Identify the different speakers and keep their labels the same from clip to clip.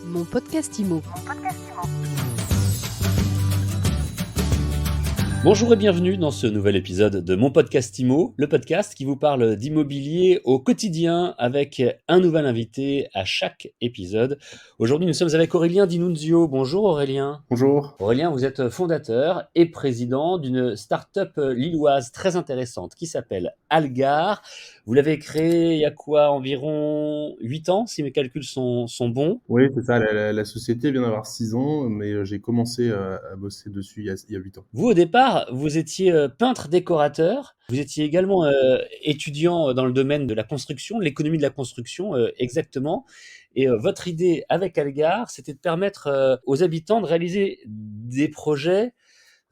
Speaker 1: Mon podcast IMO.
Speaker 2: Bonjour et bienvenue dans ce nouvel épisode de Mon podcast IMO, le podcast qui vous parle d'immobilier au quotidien avec un nouvel invité à chaque épisode. Aujourd'hui, nous sommes avec Aurélien Di Nunzio. Bonjour Aurélien.
Speaker 3: Bonjour.
Speaker 2: Aurélien, vous êtes fondateur et président d'une start-up lilloise très intéressante qui s'appelle Algar. Vous l'avez créée il y a environ 8 ans, si mes calculs sont bons.
Speaker 3: Oui, c'est ça, la société vient d'avoir 6 ans, mais j'ai commencé à bosser dessus il y a 8 ans.
Speaker 2: Vous, au départ, vous étiez peintre-décorateur. Vous étiez également étudiant dans le domaine de la construction, de l'économie de la construction, exactement. Et votre idée avec Algar, c'était de permettre aux habitants de réaliser des projets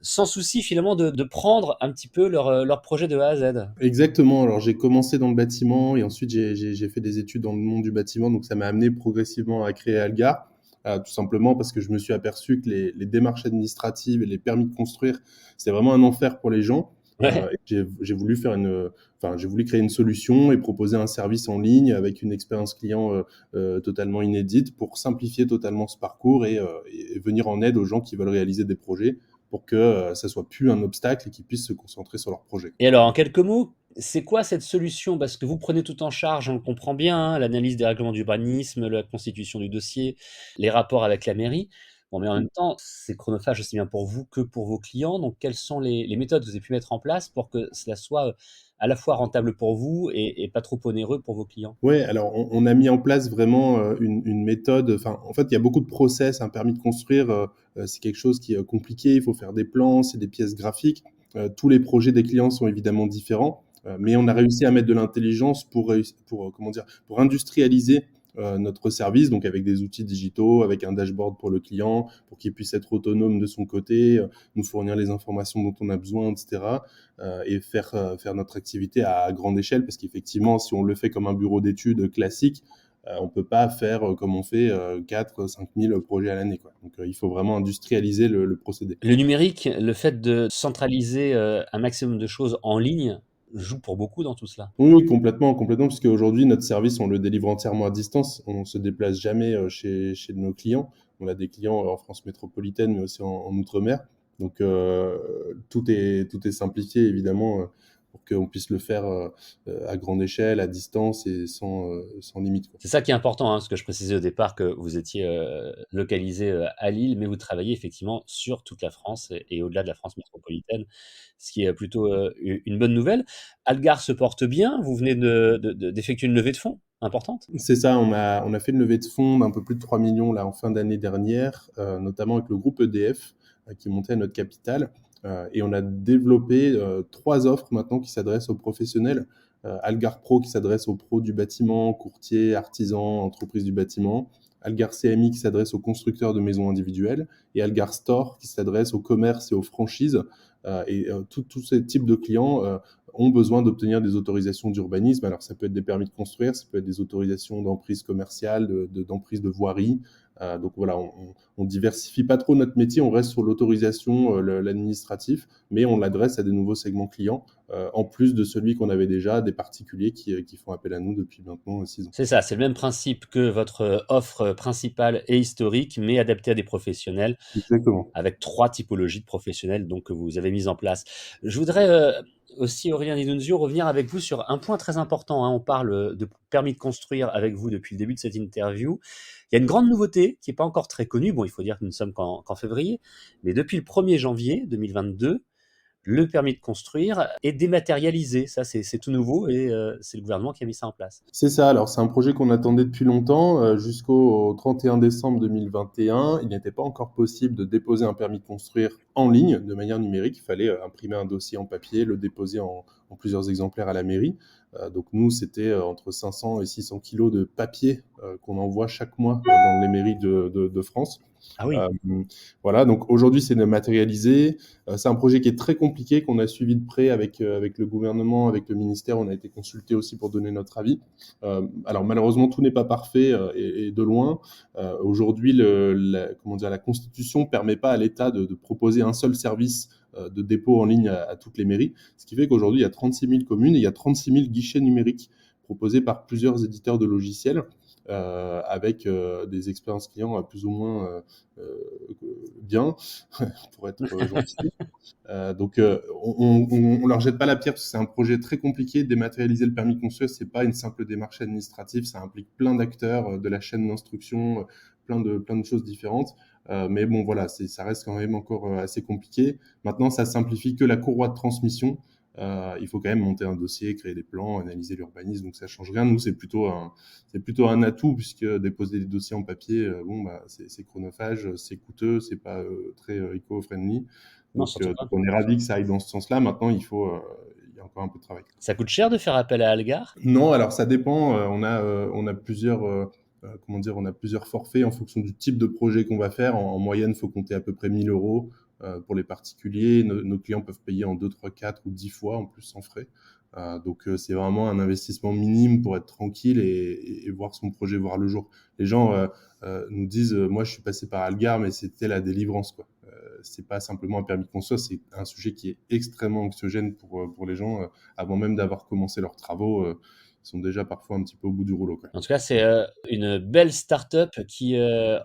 Speaker 2: sans souci finalement de prendre un petit peu leur projet de A à Z.
Speaker 3: Exactement, alors j'ai commencé dans le bâtiment et ensuite j'ai fait des études dans le monde du bâtiment, donc ça m'a amené progressivement à créer Algar, tout simplement parce que je me suis aperçu que les démarches administratives et les permis de construire, c'était vraiment un enfer pour les gens.
Speaker 2: Ouais.
Speaker 3: Et j'ai voulu j'ai voulu créer une solution et proposer un service en ligne avec une expérience client totalement inédite pour simplifier totalement ce parcours et venir en aide aux gens qui veulent réaliser des projets pour que ça soit plus un obstacle et qu'ils puissent se concentrer sur leur projet.
Speaker 2: Et alors, en quelques mots, c'est quoi cette solution? Parce que vous prenez tout en charge, on le comprend bien, hein, l'analyse des règlements d'urbanisme, la constitution du dossier, les rapports avec la mairie. Bon, mais en même temps, c'est chronophage aussi bien pour vous que pour vos clients. Donc, quelles sont les méthodes que vous avez pu mettre en place pour que cela soit à la fois rentable pour vous et pas trop onéreux pour vos clients?
Speaker 3: Ouais, alors on a mis en place vraiment une méthode. Enfin, en fait, il y a beaucoup de process. Un permis de construire, c'est quelque chose qui est compliqué. Il faut faire des plans, c'est des pièces graphiques. Tous les projets des clients sont évidemment différents, mais on a réussi à mettre de l'intelligence pour industrialiser notre service, donc avec des outils digitaux, avec un dashboard pour le client, pour qu'il puisse être autonome de son côté, nous fournir les informations dont on a besoin, etc. Et faire notre activité à grande échelle, parce qu'effectivement, si on le fait comme un bureau d'études classique, on ne peut pas faire comme on fait 4-5 000 projets à l'année, quoi. Donc il faut vraiment industrialiser le procédé.
Speaker 2: Le numérique, le fait de centraliser un maximum de choses en ligne, joue pour beaucoup dans tout cela.
Speaker 3: Oui, oui, complètement, complètement, puisque aujourd'hui notre service, on le délivre entièrement à distance. On ne se déplace jamais chez nos clients. On a des clients en France métropolitaine, mais aussi en Outre-mer. Donc tout est simplifié, évidemment, pour qu'on puisse le faire à grande échelle, à distance et sans limite, quoi.
Speaker 2: C'est ça qui est important, hein, ce que je précisais au départ, que vous étiez localisé à Lille, mais vous travaillez effectivement sur toute la France et au-delà de la France métropolitaine, ce qui est plutôt une bonne nouvelle. Algar se porte bien, vous venez d'effectuer une levée de fonds importante.
Speaker 3: C'est ça, on a fait une levée de fonds d'un peu plus de 3 millions là, en fin d'année dernière, notamment avec le groupe EDF qui montait à notre capital. Et on a développé 3 offres maintenant qui s'adressent aux professionnels. Algar Pro qui s'adresse aux pros du bâtiment, courtiers, artisans, entreprises du bâtiment. Algar CMI qui s'adresse aux constructeurs de maisons individuelles. Et Algar Store qui s'adresse aux commerces et aux franchises. Tous ces types de clients ont besoin d'obtenir des autorisations d'urbanisme. Alors, ça peut être des permis de construire, ça peut être des autorisations d'emprise commerciale, d'emprise de voirie. Donc voilà, on diversifie pas trop notre métier, on reste sur l'autorisation, l'administratif, mais on l'adresse à des nouveaux segments clients, en plus de celui qu'on avait déjà, des particuliers qui font appel à nous depuis maintenant 6 ans.
Speaker 2: C'est ça, c'est le même principe que votre offre principale et historique, mais adaptée à des professionnels,
Speaker 3: Exactement.
Speaker 2: avec 3 typologies de professionnels donc que vous avez mises en place. Je voudrais, aussi, Aurélien Di Nunzio, revenir avec vous sur un point très important, hein. On parle, de permis de construire avec vous depuis le début de cette interview. Il y a une grande nouveauté qui est pas encore très connue. Bon, il faut dire que nous ne sommes qu'en février, mais depuis le 1er janvier 2022, le permis de construire est dématérialisé. Ça, c'est tout nouveau et c'est le gouvernement qui a mis ça en place.
Speaker 3: C'est ça, alors c'est un projet qu'on attendait depuis longtemps, jusqu'au 31 décembre 2021. Il n'était pas encore possible de déposer un permis de construire en ligne, de manière numérique. Il fallait imprimer un dossier en papier, le déposer en plusieurs exemplaires à la mairie. Donc nous, c'était entre 500 et 600 kilos de papier qu'on envoie chaque mois dans les mairies de France.
Speaker 2: Ah oui.
Speaker 3: Euh, voilà, donc aujourd'hui, c'est matérialisé. C'est un projet qui est très compliqué, qu'on a suivi de près avec le gouvernement, avec le ministère. On a été consulté aussi pour donner notre avis. Alors malheureusement, tout n'est pas parfait et de loin. Aujourd'hui, la Constitution ne permet pas à l'État de proposer un seul service de dépôt en ligne à toutes les mairies. Ce qui fait qu'aujourd'hui, il y a 36 000 communes et il y a 36 000 guichets numériques proposés par plusieurs éditeurs de logiciels. avec des expériences clients plus ou moins bien, pour être gentil. Donc, on leur jette pas la pierre parce que c'est un projet très compliqué. Dématérialiser le permis de construire, c'est pas une simple démarche administrative. Ça implique plein d'acteurs de la chaîne d'instruction, plein de choses différentes. Mais bon, voilà, ça reste quand même encore assez compliqué. Maintenant, ça simplifie que la courroie de transmission. Il faut quand même monter un dossier, créer des plans, analyser l'urbanisme, donc ça change rien. Nous, c'est plutôt un atout puisque déposer des dossiers en papier, bon, bah, c'est chronophage, c'est coûteux, c'est pas très eco-friendly.
Speaker 2: Non,
Speaker 3: Donc,
Speaker 2: surtout pas.
Speaker 3: on est ravis que ça aille dans ce sens-là. Maintenant, il y a encore un peu de travail.
Speaker 2: Ça coûte cher de faire appel à Algar?
Speaker 3: Non, alors ça dépend. On a plusieurs, comment dire, on a plusieurs forfaits en fonction du type de projet qu'on va faire. En moyenne, il faut compter à peu près 1 000 euros pour les particuliers. Nos clients peuvent payer en 2, 3, 4 ou 10 fois, en plus sans frais. Donc, c'est vraiment un investissement minime pour être tranquille et voir son projet voir le jour. Les gens nous disent, moi, je suis passé par Algar, mais c'était la délivrance, quoi. C'est pas simplement un permis de construire, c'est un sujet qui est extrêmement anxiogène pour les gens. Avant même d'avoir commencé leurs travaux, ils sont déjà parfois un petit peu au bout du rouleau, quoi.
Speaker 2: En tout cas, c'est une belle start-up qui,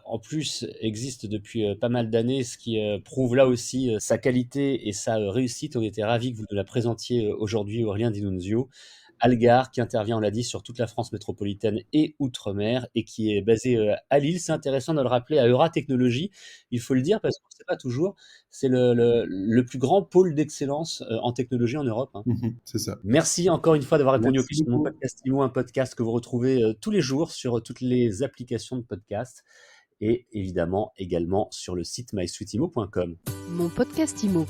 Speaker 2: en plus, existe depuis pas mal d'années, ce qui prouve là aussi sa qualité et sa réussite. On était ravis que vous nous la présentiez aujourd'hui, Aurélien Di Nunzio. Algar, qui intervient, on l'a dit, sur toute la France métropolitaine et outre-mer, et qui est basé à Lille. C'est intéressant de le rappeler, à Euratechnologies, il faut le dire, parce qu'on ne sait pas toujours, c'est le plus grand pôle d'excellence en technologie en Europe, hein.
Speaker 3: C'est ça.
Speaker 2: Merci encore une fois d'avoir répondu aux
Speaker 3: Merci
Speaker 2: questions de mon
Speaker 3: beaucoup.
Speaker 2: podcast IMO, un podcast que vous retrouvez tous les jours sur toutes les applications de podcast et évidemment également sur le site mysweetimo.com.
Speaker 1: Mon podcast IMO.